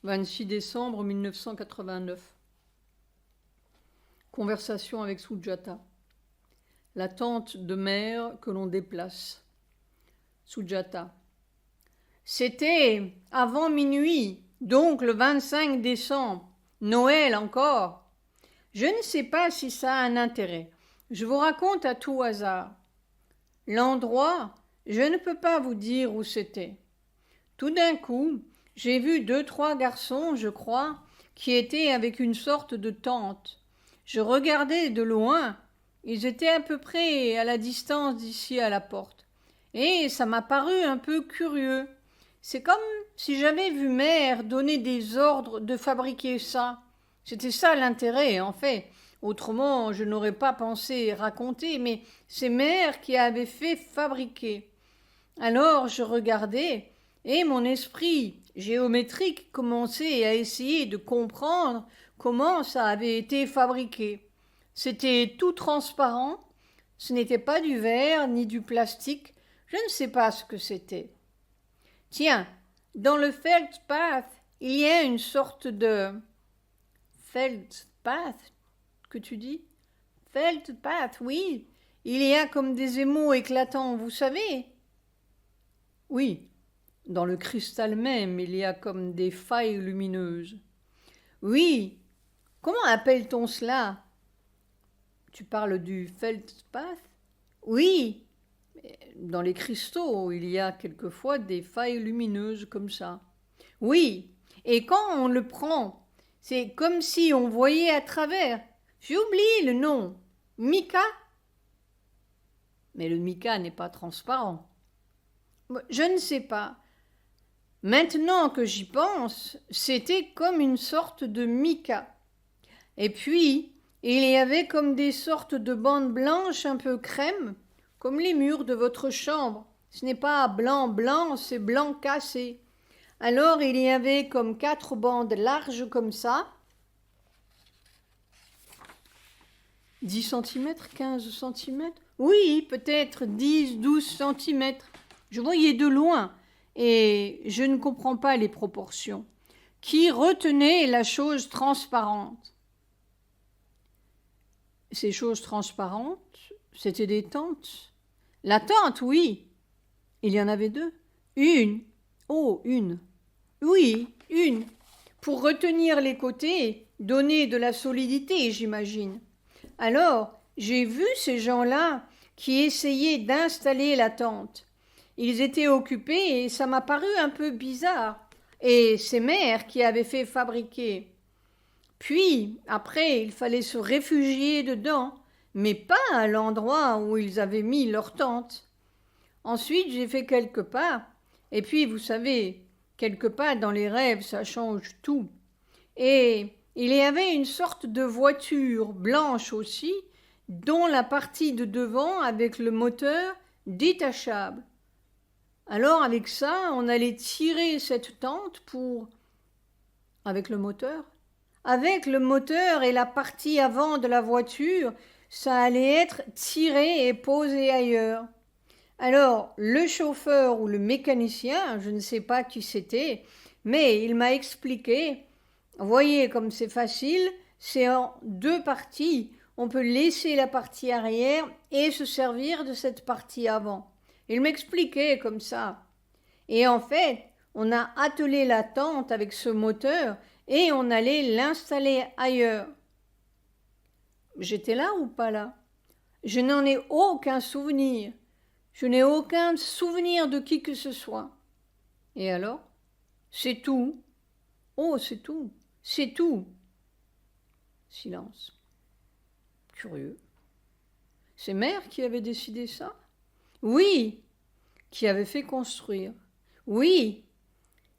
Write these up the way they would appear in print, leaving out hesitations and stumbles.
26 décembre 1989. Conversation avec Sujata. La tente de mer que l'on déplace. Sujata. C'était avant minuit, donc le 25 décembre. Noël encore. Je ne sais pas si ça a un intérêt. Je vous raconte à tout hasard. L'endroit, je ne peux pas vous dire où c'était. Tout d'un coup, j'ai vu 2, 3 garçons, je crois, qui étaient avec une sorte de tente. Je regardais de loin, ils étaient à peu près à la distance d'ici à la porte. Et ça m'a paru un peu curieux. C'est comme si j'avais vu mère donner des ordres de fabriquer ça. C'était ça l'intérêt, en fait. Autrement, je n'aurais pas pensé raconter, mais c'est mère qui avait fait fabriquer. Alors je regardais, et mon esprit géométrique commençait à essayer de comprendre comment ça avait été fabriqué. C'était tout transparent, ce n'était pas du verre ni du plastique, je ne sais pas ce que c'était. Tiens, dans le feldspathe, il y a une sorte de... Feldspathe, que tu dis? Feldspathe, oui. Il y a comme des émaux éclatants, vous savez? Oui, dans le cristal même, il y a comme des failles lumineuses. Oui, comment appelle-t-on cela? Tu parles du feldspathe? Oui, dans les cristaux, il y a quelquefois des failles lumineuses comme ça. Oui, et quand on le prend, c'est comme si on voyait à travers. J'ai oublié le nom. Mica? Mais le mica n'est pas transparent. Je ne sais pas. Maintenant que j'y pense, c'était comme une sorte de mica. Et puis, il y avait comme des sortes de bandes blanches un peu crème, comme les murs de votre chambre. Ce n'est pas blanc blanc, c'est blanc cassé. Alors il y avait comme 4 bandes larges comme ça. 10 centimètres, 15 centimètres? Oui, peut-être 10, 12 centimètres. Je voyais de loin et je ne comprends pas les proportions. Qui retenait la chose transparente? Ces choses transparentes, c'était des tentes. La tente, oui. Il y en avait 2. Une. Oh, une. Oui, une. Pour retenir les côtés, donner de la solidité, j'imagine. Alors, j'ai vu ces gens-là qui essayaient d'installer la tente. Ils étaient occupés et ça m'a paru un peu bizarre. Et c'est mère qui avait fait fabriquer. Puis, après, il fallait se réfugier dedans, mais pas à l'endroit où ils avaient mis leur tente. Ensuite, j'ai fait quelques pas, et puis, vous savez, quelques pas dans les rêves, ça change tout. Et il y avait une sorte de voiture blanche aussi, dont la partie de devant, avec le moteur, détachable. Alors, avec ça, on allait tirer cette tente pour... Avec le moteur? Avec le moteur et la partie avant de la voiture, ça allait être tiré et posé ailleurs. Alors, le chauffeur ou le mécanicien, je ne sais pas qui c'était, mais il m'a expliqué, voyez comme c'est facile, c'est en 2 parties. On peut laisser la partie arrière et se servir de cette partie avant. Il m'expliquait comme ça. Et en fait, on a attelé la tente avec ce moteur et on allait l'installer ailleurs. J'étais là ou pas là? Je n'en ai aucun souvenir. Je n'ai aucun souvenir de qui que ce soit. Et alors? C'est tout. Oh, c'est tout. C'est tout. Silence. Curieux. C'est mère qui avait décidé ça? Oui. Qui avait fait construire? Oui.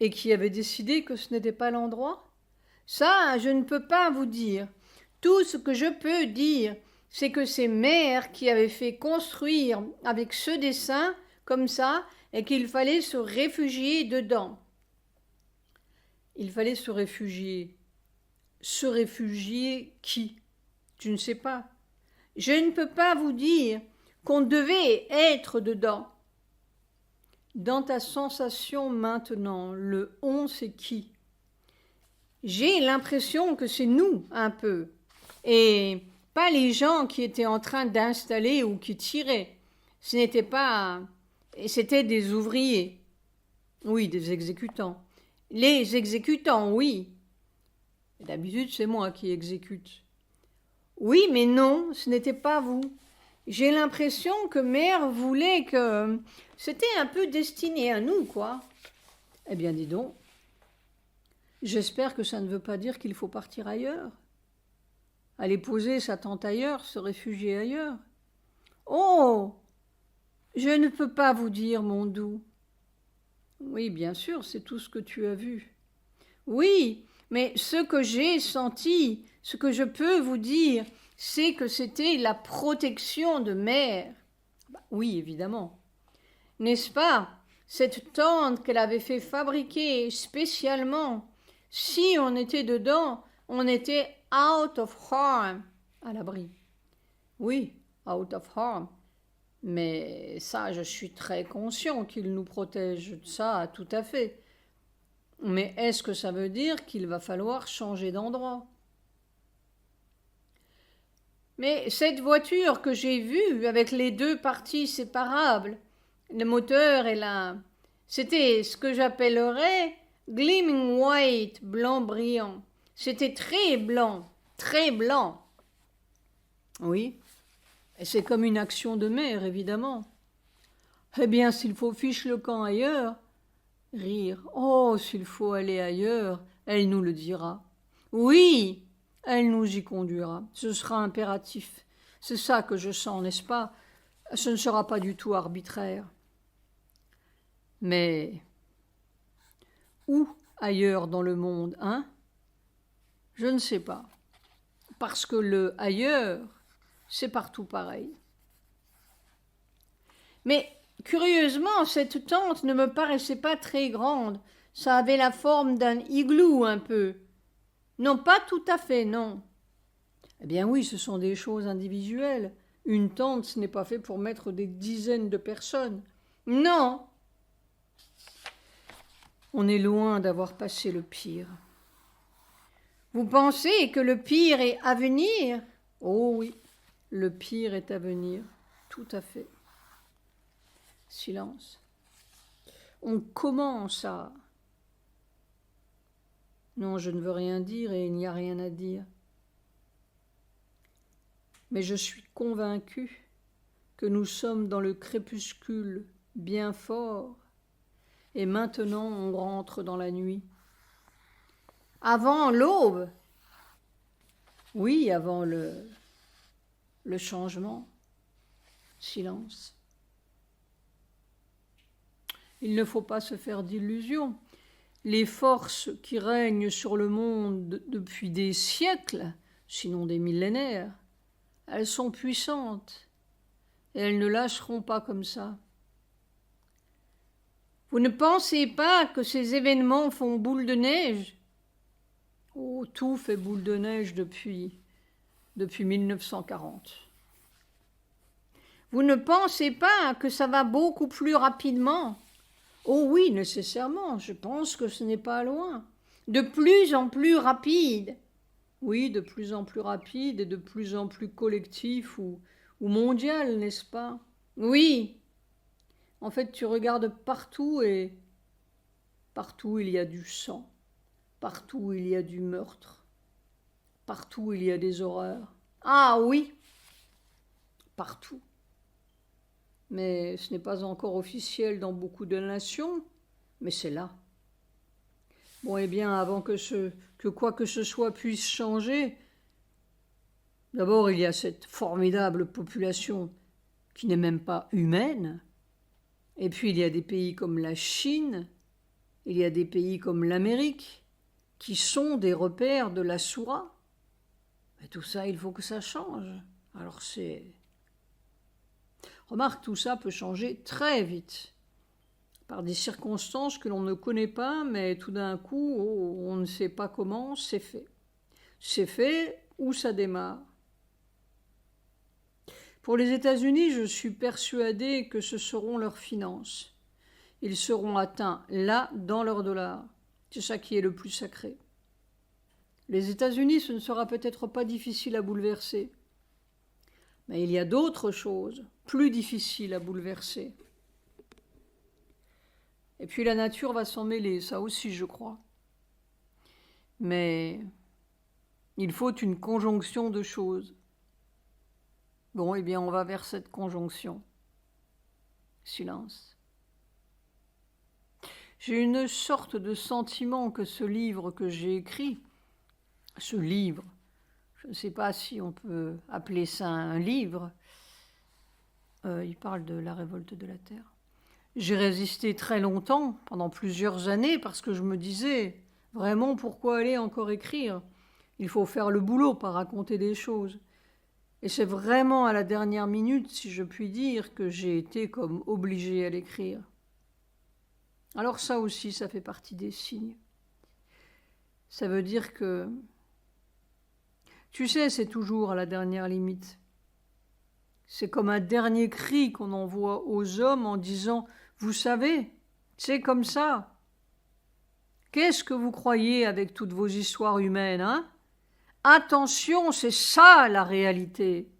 Et qui avait décidé que ce n'était pas l'endroit? Ça, je ne peux pas vous dire. Tout ce que je peux dire, c'est que c'est mère qui avait fait construire avec ce dessin, comme ça, et qu'il fallait se réfugier dedans. Il fallait se réfugier. Se réfugier qui? Tu ne sais pas. Je ne peux pas vous dire qu'on devait être dedans. Dans ta sensation maintenant, le on c'est qui? J'ai l'impression que c'est nous, un peu, et pas les gens qui étaient en train d'installer ou qui tiraient. Ce n'était pas... C'était des ouvriers. Oui, des exécutants. Les exécutants, oui. D'habitude, c'est moi qui exécute. Oui, mais non, ce n'était pas vous. J'ai l'impression que mère voulait que... C'était un peu destiné à nous, quoi. Eh bien, dis donc. J'espère que ça ne veut pas dire qu'il faut partir ailleurs. Aller poser sa tente ailleurs, se réfugier ailleurs. Oh! Je ne peux pas vous dire, mon doux. Oui, bien sûr, c'est tout ce que tu as vu. Oui, mais ce que j'ai senti, ce que je peux vous dire, c'est que c'était la protection de mère. Oui, évidemment. N'est-ce pas? Cette tente qu'elle avait fait fabriquer spécialement. Si on était dedans, on était out of harm, à l'abri. Oui, out of harm. Mais ça, je suis très conscient qu'il nous protège de ça, tout à fait. Mais est-ce que ça veut dire qu'il va falloir changer d'endroit? Mais cette voiture que j'ai vue avec les deux parties séparables, le moteur et la... C'était ce que j'appellerais gleaming white, blanc brillant. C'était très blanc, très blanc. Oui, et c'est comme une action de mère, évidemment. Eh bien, s'il faut fiche le camp ailleurs, rire. Oh, s'il faut aller ailleurs, elle nous le dira. Oui, elle nous y conduira. Ce sera impératif. C'est ça que je sens, n'est-ce pas? Ce ne sera pas du tout arbitraire. Mais où ailleurs dans le monde, hein? Je ne sais pas. Parce que le ailleurs, c'est partout pareil. Mais curieusement, cette tente ne me paraissait pas très grande. Ça avait la forme d'un igloo un peu. Non, pas tout à fait, non. Eh bien oui, ce sont des choses individuelles. Une tente, ce n'est pas fait pour mettre des dizaines de personnes. Non. On est loin d'avoir passé le pire. Vous pensez que le pire est à venir? Oh oui, le pire est à venir, tout à fait. Silence. On commence à... Non, je ne veux rien dire et il n'y a rien à dire. Mais je suis convaincu que nous sommes dans le crépuscule bien fort et maintenant on rentre dans la nuit. Avant l'aube? Oui, avant le changement. Silence. Il ne faut pas se faire d'illusions. Les forces qui règnent sur le monde depuis des siècles, sinon des millénaires, elles sont puissantes et elles ne lâcheront pas comme ça. Vous ne pensez pas que ces événements font boule de neige? Oh, tout fait boule de neige depuis 1940. Vous ne pensez pas que ça va beaucoup plus rapidement? Oh oui, nécessairement, je pense que ce n'est pas loin. De plus en plus rapide. Oui, de plus en plus rapide et de plus en plus collectif ou mondial, n'est-ce pas? Oui. En fait, tu regardes partout et partout il y a du sang. Partout il y a du meurtre. Partout il y a des horreurs. Ah oui, partout. Mais ce n'est pas encore officiel dans beaucoup de nations, mais c'est là. Bon, eh bien, avant que quoi que ce soit puisse changer, d'abord il y a cette formidable population qui n'est même pas humaine, et puis il y a des pays comme la Chine, il y a des pays comme l'Amérique, qui sont des repères de la Soura. Mais tout ça, il faut que ça change. Alors c'est... Remarque, tout ça peut changer très vite, par des circonstances que l'on ne connaît pas, mais tout d'un coup, on ne sait pas comment, c'est fait. C'est fait ou ça démarre. Pour les États-Unis, je suis persuadé que ce seront leurs finances. Ils seront atteints là, dans leur dollar. C'est ça qui est le plus sacré. Les États-Unis, ce ne sera peut-être pas difficile à bouleverser. Mais il y a d'autres choses plus difficiles à bouleverser. Et puis la nature va s'en mêler, ça aussi je crois. Mais il faut une conjonction de choses. Bon, eh bien on va vers cette conjonction. Silence. J'ai une sorte de sentiment que ce livre que j'ai écrit, ce livre, je ne sais pas si on peut appeler ça un livre, il parle de la révolte de la terre. J'ai résisté très longtemps, pendant plusieurs années, parce que je me disais, vraiment, pourquoi aller encore écrire? Il faut faire le boulot, pas raconter des choses. Et c'est vraiment à la dernière minute, si je puis dire, que j'ai été comme obligée à l'écrire. Alors ça aussi, ça fait partie des signes. Ça veut dire que, tu sais, c'est toujours à la dernière limite. C'est comme un dernier cri qu'on envoie aux hommes en disant « Vous savez, c'est comme ça. Qu'est-ce que vous croyez avec toutes vos histoires humaines, hein? Attention, c'est ça la réalité.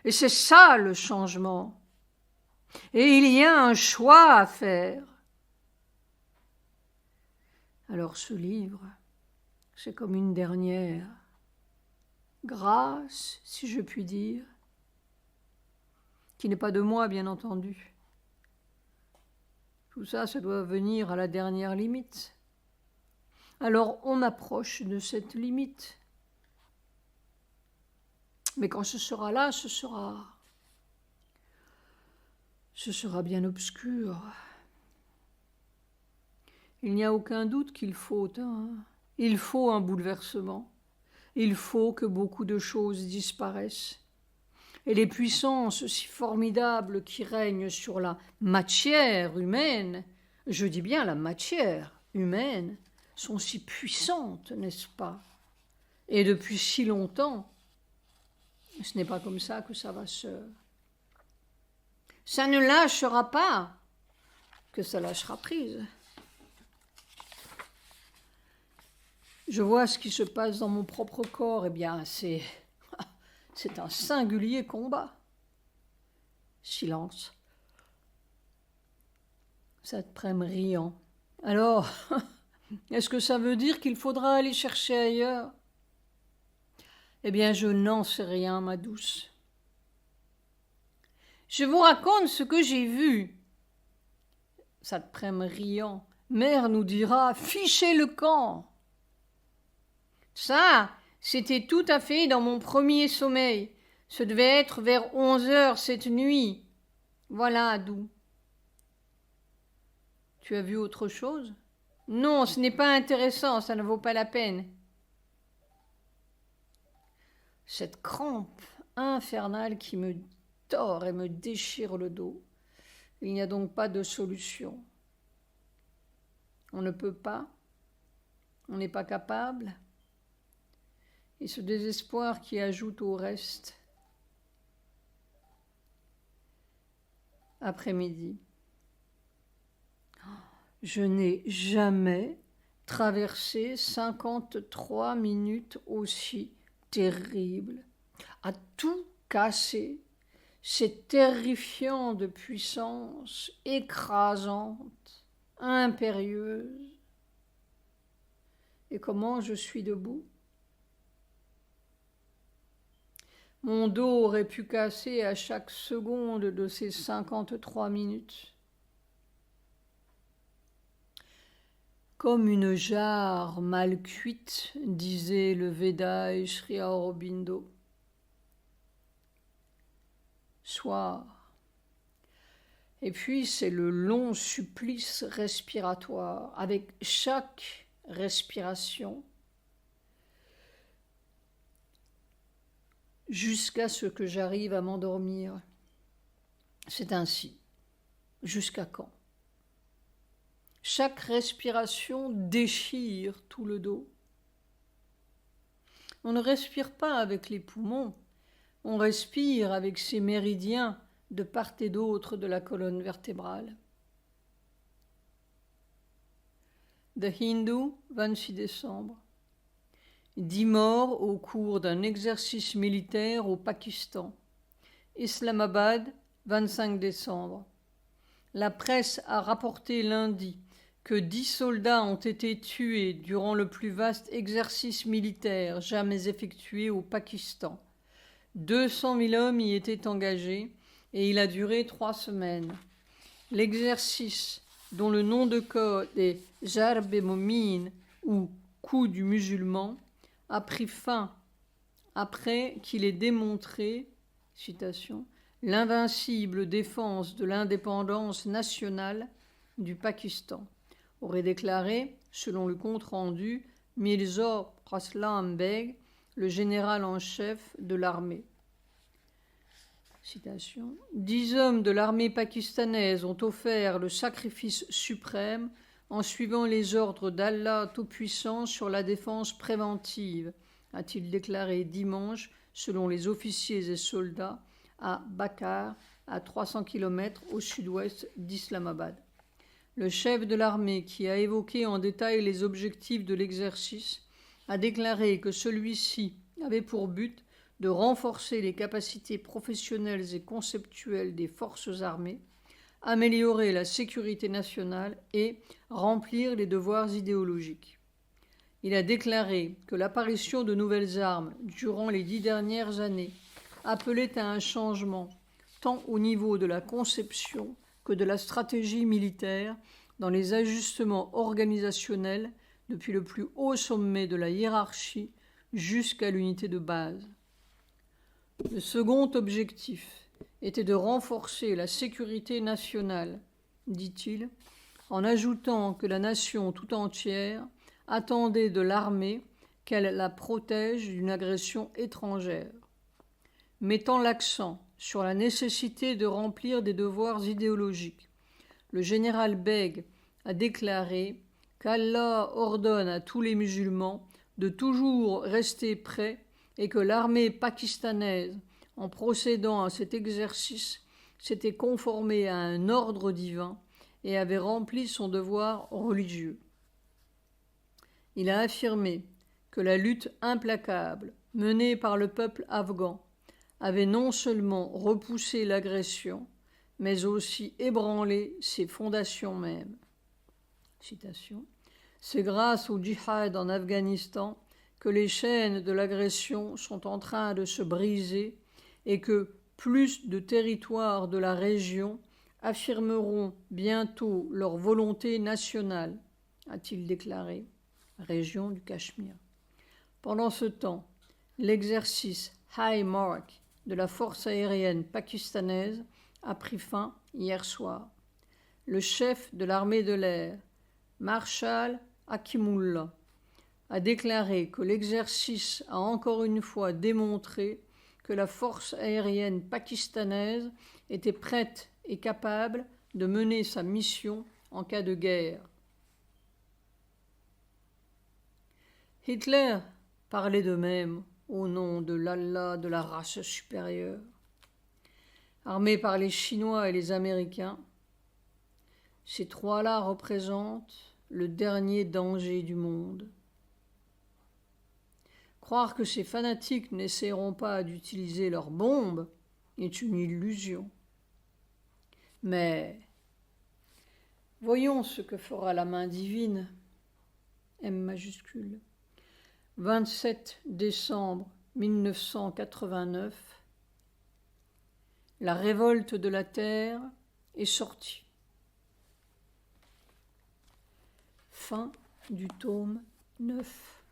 Et c'est ça le changement. Et il y a un choix à faire. » Alors ce livre, c'est comme une dernière grâce, si je puis dire, qui n'est pas de moi, bien entendu. Tout ça, ça doit venir à la dernière limite. Alors on approche de cette limite. Mais quand ce sera là, ce sera bien obscur. Il n'y a aucun doute qu'il faut, il faut un bouleversement. Il faut que beaucoup de choses disparaissent. Et les puissances si formidables qui règnent sur la matière humaine, je dis bien la matière humaine, sont si puissantes, n'est-ce pas? Et depuis si longtemps, ce n'est pas comme ça que ça va se... Ça ne lâchera pas que ça lâchera prise. Je vois ce qui se passe dans mon propre corps, eh bien, c'est un singulier combat. Silence. Saint-Prème riant. Alors, est-ce que ça veut dire qu'il faudra aller chercher ailleurs? Eh bien, je n'en sais rien, ma douce. Je vous raconte ce que j'ai vu. Saint-Prème riant. Mère nous dira, fichez le camp. Ça, c'était tout à fait dans mon premier sommeil. Ce devait être vers 11h cette nuit. Voilà, Adou. Tu as vu autre chose? Non, ce n'est pas intéressant, ça ne vaut pas la peine. Cette crampe infernale qui me tord et me déchire le dos. Il n'y a donc pas de solution. On ne peut pas, on n'est pas capable. Et ce désespoir qui ajoute au reste. Après-midi. Je n'ai jamais traversé 53 minutes aussi terribles. À tout casser. C'est terrifiant de puissance, écrasante, impérieuse. Et comment je suis debout? Mon dos aurait pu casser à chaque seconde de ces 53 minutes. Comme une jarre mal cuite, disait le Veda Sri Aurobindo. Soir. Et puis c'est le long supplice respiratoire, avec chaque respiration, jusqu'à ce que j'arrive à m'endormir. C'est ainsi. Jusqu'à quand? Chaque respiration déchire tout le dos. On ne respire pas avec les poumons, on respire avec ces méridiens de part et d'autre de la colonne vertébrale. The Hindu, 26 décembre. 10 morts au cours d'un exercice militaire au Pakistan. Islamabad, 25 décembre. La presse a rapporté lundi que 10 soldats ont été tués durant le plus vaste exercice militaire jamais effectué au Pakistan. 200 000 hommes y étaient engagés et il a duré 3 semaines. L'exercice, dont le nom de code est Jarb-e-Momin ou coup du musulman, a pris fin après qu'il ait démontré, citation, l'invincible défense de l'indépendance nationale du Pakistan, aurait déclaré, selon le compte-rendu, Mirza Raslan Beg, le général en chef de l'armée. Citation. 10 hommes de l'armée pakistanaise ont offert le sacrifice suprême en suivant les ordres d'Allah Tout-Puissant sur la défense préventive, a-t-il déclaré dimanche, selon les officiers et soldats, à Bakar, à 300 km au sud-ouest d'Islamabad. Le chef de l'armée, qui a évoqué en détail les objectifs de l'exercice, a déclaré que celui-ci avait pour but de renforcer les capacités professionnelles et conceptuelles des forces armées, améliorer la sécurité nationale et remplir les devoirs idéologiques. Il a déclaré que l'apparition de nouvelles armes durant les 10 dernières années appelait à un changement tant au niveau de la conception que de la stratégie militaire dans les ajustements organisationnels depuis le plus haut sommet de la hiérarchie jusqu'à l'unité de base. Le second objectif était de renforcer la sécurité nationale, dit-il, en ajoutant que la nation tout entière attendait de l'armée qu'elle la protège d'une agression étrangère, mettant l'accent sur la nécessité de remplir des devoirs idéologiques. Le général Beg a déclaré qu'Allah ordonne à tous les musulmans de toujours rester prêts et que l'armée pakistanaise, en procédant à cet exercice, s'était conformée à un ordre divin et avait rempli son devoir religieux. Il a affirmé que la lutte implacable menée par le peuple afghan avait non seulement repoussé l'agression, mais aussi ébranlé ses fondations mêmes. Citation. C'est grâce au djihad en Afghanistan que les chaînes de l'agression sont en train de se briser et que plus de territoires de la région affirmeront bientôt leur volonté nationale, a-t-il déclaré, région du Cachemire. Pendant ce temps, l'exercice High Mark de la force aérienne pakistanaise a pris fin hier soir. Le chef de l'armée de l'air, Marshal Hakimullah, a déclaré que l'exercice a encore une fois démontré que la force aérienne pakistanaise était prête et capable de mener sa mission en cas de guerre. Hitler parlait de même au nom de l'Allah de la race supérieure. Armés par les Chinois et les Américains, ces trois-là représentent le dernier danger du monde. Croire que ces fanatiques n'essaieront pas d'utiliser leurs bombes est une illusion. Mais voyons ce que fera la main divine, M majuscule. 27 décembre 1989, la révolte de la terre est sortie. Fin du tome 9.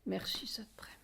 Merci, Satprem.